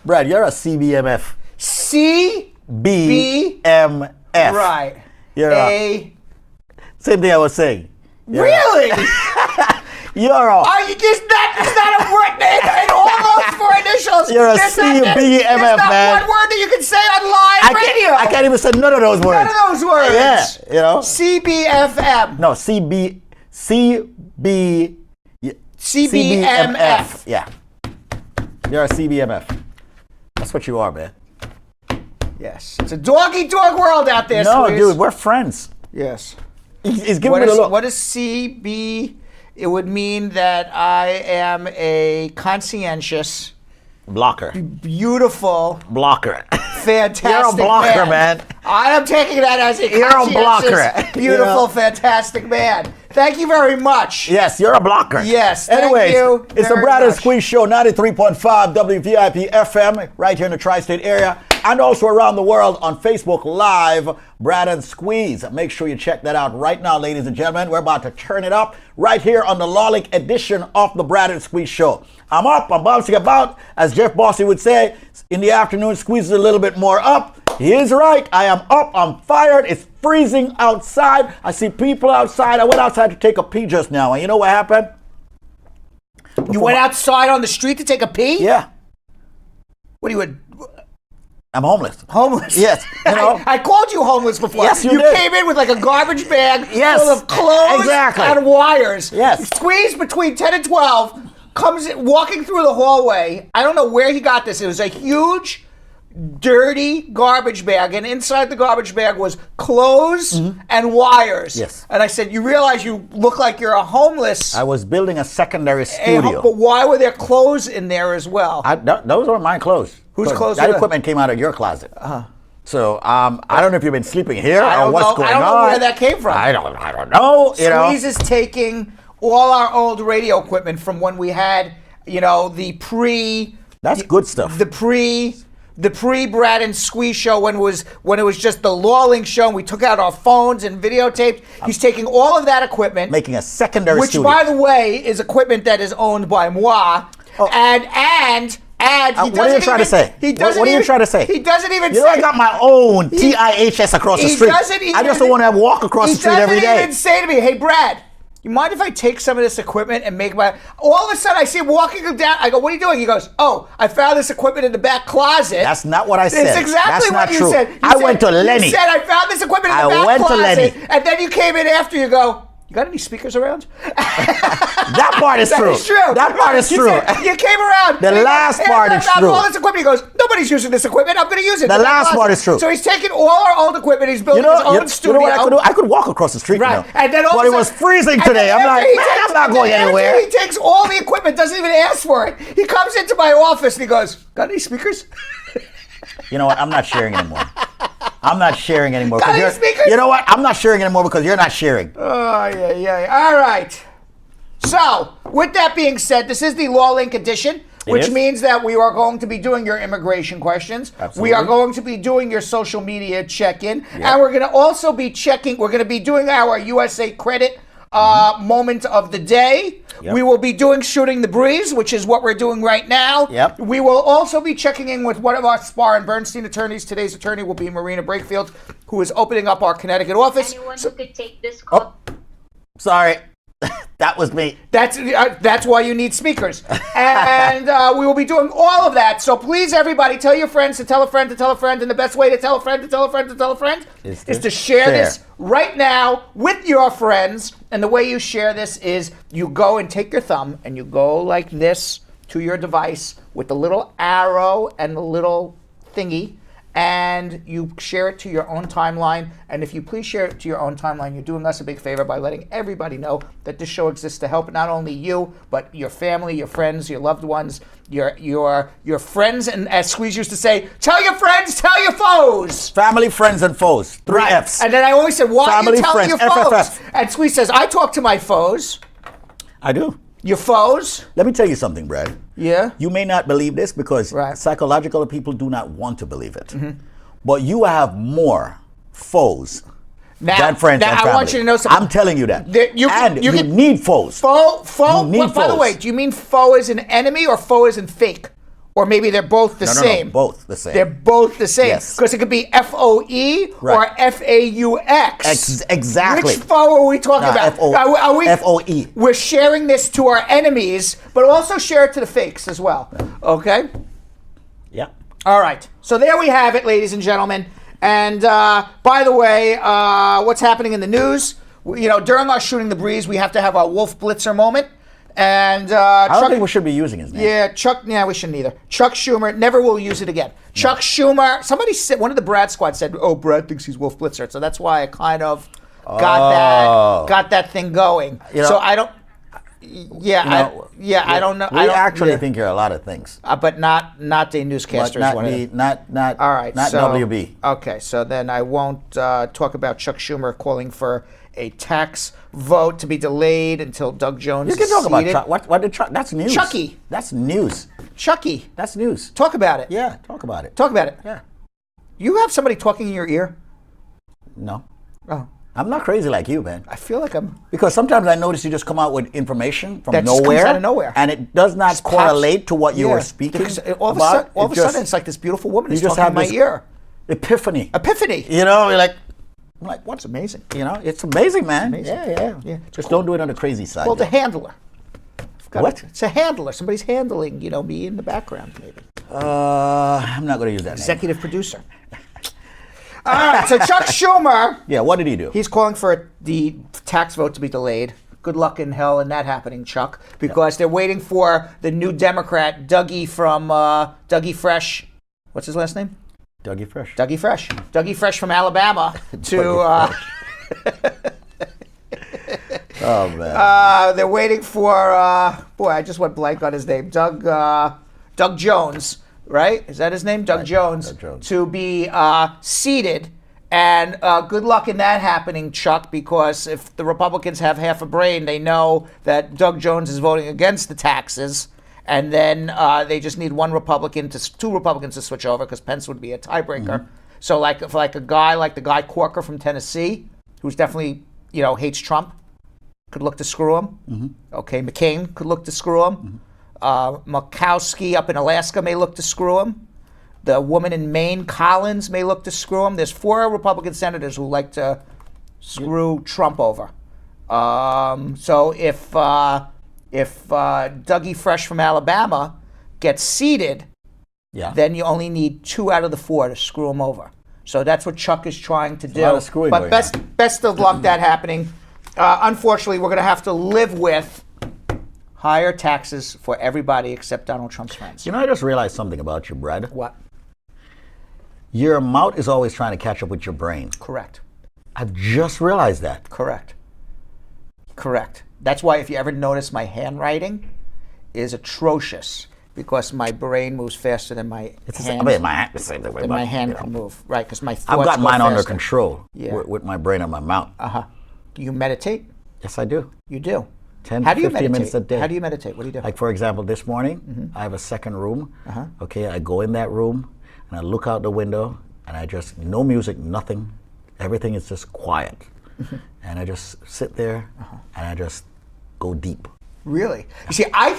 Brad, you're a CBMF. CBMF. Right. You're same thing I was saying. Really? You're a... It's not a word in all those four initials. You're a CBMF, man. There's not man. one word that you can say on live radio. I can't even say none of those words. None of those words. Yeah, you know. CBFM. No, CBMF. Yeah. You're a CBMF. That's what you are, man. Yes. It's a dog-eat-dog world out there, No, Squeeze. dude, we're friends. Yes. He's giving me the look. What is CB? It would mean that I am a conscientious, blocker. Beautiful, blocker. Fantastic. You're a blocker, man. I am taking that as a conscientious, beautiful, fantastic man. Thank you very much. Yes, you're a blocker. Yes, Anyways, thank you. It's the Brad and Squeeze Show, 93.5 WVIP FM, right here in the tri-state area, and also around the world on Facebook Live, Brad and Squeeze. Make sure you check that out right now, ladies and gentlemen. We're about to turn it up right here on the LAWLINK edition of the Brad and Squeeze Show. I'm up, I'm bouncing about. As Jeff Bossy would say, in the afternoon, Squeeze is a little bit more up. He is right. I am up. I'm fired. It's freezing outside. I see people outside. I went outside to take a pee just now. And you know what happened? You went outside on the street to take a pee? Yeah. What do you... I'm homeless. Homeless? Yes. You know? I called you homeless before. Yes, you did. You came in with like a garbage bag yes. full of clothes and wires. Yes. Squeezed between 10 and 12, comes in, walking through the hallway. I don't know where he got this. It was a huge, dirty garbage bag, and inside the garbage bag was clothes and wires. Yes. And I said, you realize you look like you're a homeless... I was building a secondary studio. But why were there clothes in there as well? Those are my clothes. Whose clothes? That equipment came out of your closet. So I don't know if you've been sleeping here or what's going on. I don't know where that came from. I don't know. Squeeze is taking all our old radio equipment from when we had, the pre. That's good stuff. The pre Brad and Squeeze show when it was just the LAWLINK show and we took out our phones and videotaped. He's taking all of that equipment, making a secondary which, studio. by the way, is equipment that is owned by moi. And what are you trying to say? What are you trying to say? He doesn't even say. I got my own TIHS across the street. I just don't want to walk across the street every day. He doesn't even say to me, hey, Brad, you mind if I take some of this equipment and make my... All of a sudden, I see him walking down. I go, what are you doing? He goes, oh, I found this equipment in the back closet. That's not what I said. It's exactly what you said. I went to Lenny. You said, I found this equipment in the back closet. And then you came in after, you go... You got any speakers around? That part is true. That is true. That part is true. You came around. The last part is true. All this equipment. He goes, nobody's using this equipment. I'm going to use it. The last part is true. So he's taking all our old equipment. He's building his own studio. You know what I could do? I could walk across the street now. And then but it was freezing today. I'm like, I'm not going anywhere. He takes all the equipment, doesn't even ask for it. He comes into my office and he goes, got any speakers? You know what? I'm not sharing anymore. I'm not sharing anymore. Got any speakers? You know what? I'm not sharing anymore because you're not sharing. Oh, yeah. All right. So, with that being said, this is the LAWLINK edition, which means that we are going to be doing your immigration questions. Absolutely. We are going to be doing your social media check-in. Yep. And we're going to also be we're going to be doing our USA Credit moment of the day. Yep. We will be doing Shooting the Breeze, which is what we're doing right now. Yep. We will also be checking in with one of our Spar and Bernstein attorneys. Today's attorney will be Marina Brakefield, who is opening up our Connecticut office. Anyone who could take this call. Oh, sorry. That was me. That's why you need speakers. And we will be doing all of that. So please, everybody, tell your friends to tell a friend to tell a friend. And the best way to tell a friend to tell a friend to tell a friend is to share this right now with your friends. And the way you share this is you go and take your thumb and you go like this to your device with the little arrow and the little thingy. And you share it to your own timeline. And if you please share it to your own timeline, you're doing us a big favor by letting everybody know that this show exists to help not only you, but your family, your friends, your loved ones, your friends, and as Squeeze used to say, tell your friends, tell your foes. Family, friends, and foes. Three Fs. And then I always said, why Family, are you telling friends, your foes? FFF. And Squeeze says, I talk to my foes. I do. Your foes? Let me tell you something, Brad. Yeah? You may not believe this because psychological people do not want to believe it. But you have more foes than friends and family. I want you to know something. I'm telling you that. You can need foes. Foe? You need By the foes. way, do you mean foe as an enemy or foe as in fake? Or maybe they're both the No, same. both the same. They're both the same. Yes. Because it could be FOE Right. or FAUX. Exactly. Which foe are we talking about? Are we, FOE. We're sharing this to our enemies, but also share it to the fakes as well. Okay? Yeah. All right. So there we have it, ladies and gentlemen. And by the way, what's happening in the news? During our Shooting the Breeze, we have to have our Wolf Blitzer moment. And I don't think we should be using his name. Yeah, we shouldn't either. Chuck Schumer, never will use it again. Chuck Schumer, somebody said, one of the Brad squad said, oh, Brad thinks he's Wolf Blitzer. So that's why I kind of got that thing going. So I don't, I don't know. We actually think you're a lot of things. But not the newscasters. Not all right, not WB. Okay, so then I won't talk about Chuck Schumer calling for a tax vote to be delayed until Doug Jones is You can talk seated. about Chuck. What did Chuck? That's news. Chucky. That's news. Chucky. That's news. Talk about it. Yeah, talk about it. Talk about it. Yeah. You have somebody talking in your ear? No. Oh. I'm not crazy like you, man. I feel like I'm... Because sometimes I notice you just come out with information from That just nowhere. comes out of nowhere. And it does not Just pops. correlate to what you were speaking Because all of about. a sudden, it's like this beautiful woman is you just talking in have my this ear. Epiphany. Epiphany. You're like, what's amazing. It's amazing, man. Amazing. Yeah. Just don't do it on the crazy side. Well, the handler. What? It's a handler. Somebody's handling, me in the background, maybe. I'm not going to use that name. Executive producer. All right, so Chuck Schumer. Yeah, what did he do? He's calling for the tax vote to be delayed. Good luck in hell in that happening, Chuck, because they're waiting for the new Democrat, Dougie from Dougie Fresh. What's his last name? Dougie Fresh. Dougie Fresh. Dougie Fresh from Alabama to... Oh, man. They're waiting for... boy, I just went blank on his name. Doug Jones, right? Is that his name? Doug Jones. Doug Jones. To be seated. And good luck in that happening, Chuck, because if the Republicans have half a brain, they know that Doug Jones is voting against the taxes. And then they just need two Republicans to switch over, because Pence would be a tiebreaker. Mm-hmm. So for a guy like the guy Corker from Tennessee, who's definitely, hates Trump, could look to screw him. Mm-hmm. Okay, McCain could look to screw him. Mm-hmm. Murkowski up in Alaska may look to screw him. The woman in Maine, Collins, may look to screw him. There's 4 Republican senators who like to screw Trump over. So if Dougie Fresh from Alabama gets seated, then you only need 2 out of the 4 to screw him over. So that's what Chuck is trying to do. A lot of screwing but going on. best of luck that happening. Unfortunately, we're going to have to live with higher taxes for everybody except Donald Trump's friends. I just realized something about you, Brad. What? Your mouth is always trying to catch up with your brain. Correct. I've just realized that. Correct. That's why if you ever notice my handwriting is atrocious, because my brain moves faster than my hand. My hand can move, right? Because my thoughts I've got go mine under faster. control Yeah. with my brain and my mouth. Do you meditate? Yes, I do. You do. 10 How to do you 15 meditate? minutes a day. How do you meditate? What do you do? Like, for example, this morning, I have a second room. Okay, I go in that room, and I look out the window, and I just, no music, nothing. Everything is just quiet. And I just sit there, and I just go deep. Really? You see, I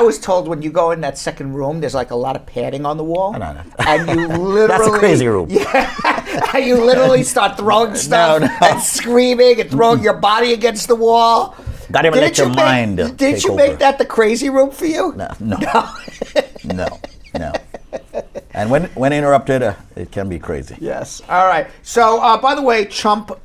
was told when you go in that second room, there's like a lot of padding on the wall. No. And you literally... That's a crazy room. Yeah. And you literally start throwing stuff and screaming and throwing your body against the wall. Got to let your mind Did you make that the crazy room for you? No. And when interrupted, it can be crazy. Yes. All right. So, by the way, Trump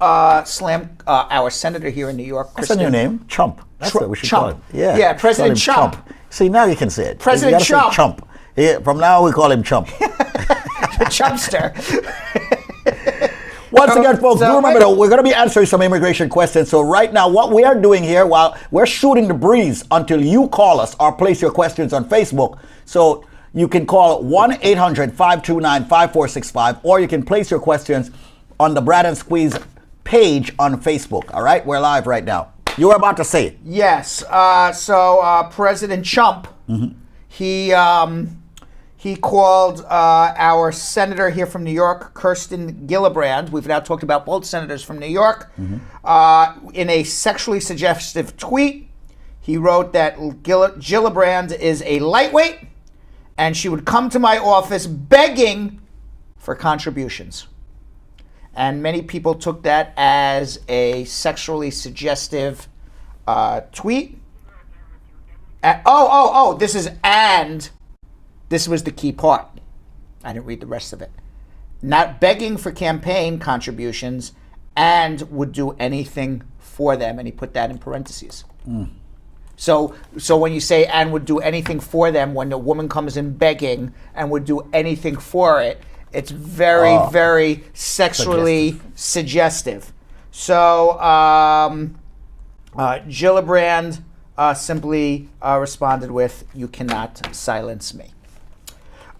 slammed our senator here in New York. That's a new name, Chump. That's what we should call it. Yeah, President Chump. See, now you can say it. President Chump. Chump. Yeah, from now we call him Chump. The Chumpster. Once again, folks, do remember that we're going to be answering some immigration questions. So right now, what we are doing here, while we're shooting the breeze until you call us or place your questions on Facebook. So you can call 1-800-529-5465, or you can place your questions on the Brad and Squeeze page on Facebook. All right? We're live right now. You were about to say it. Yes. So President Chump, he called our senator here from New York, Kirsten Gillibrand. We've now talked about both senators from New York. In a sexually suggestive tweet, he wrote that Gillibrand is a lightweight and she would come to my office begging for contributions. And many people took that as a sexually suggestive tweet. This was the key part. I didn't read the rest of it. Not begging for campaign contributions and would do anything for them. And he put that in parentheses. So when you say and would do anything for them, when the woman comes in begging and would do anything for it, it's very, very sexually suggestive. So Gillibrand simply responded with, "You cannot silence me."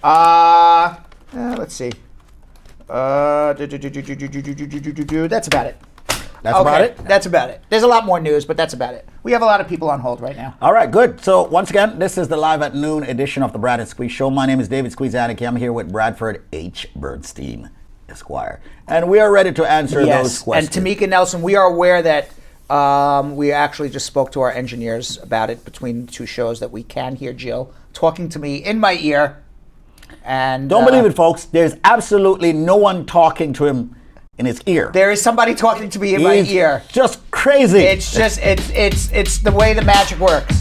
Let's see. That's about it. That's about it? That's about it. There's a lot more news, but that's about it. We have a lot of people on hold right now. All right, good. So once again, this is the Live at Noon edition of the Brad and Squeeze Show. My name is David Squeeze Annakie. I'm here with Bradford H. Bernstein, Esquire. And we are ready to answer those questions. And Tamika Nelson, we are aware that we actually just spoke to our engineers about it between the two shows, that we can hear Jill talking to me in my ear. And don't believe it, folks. There's absolutely no one talking to him in his ear. There is somebody talking to me in my ear. Just crazy. It's just it's the way the magic works.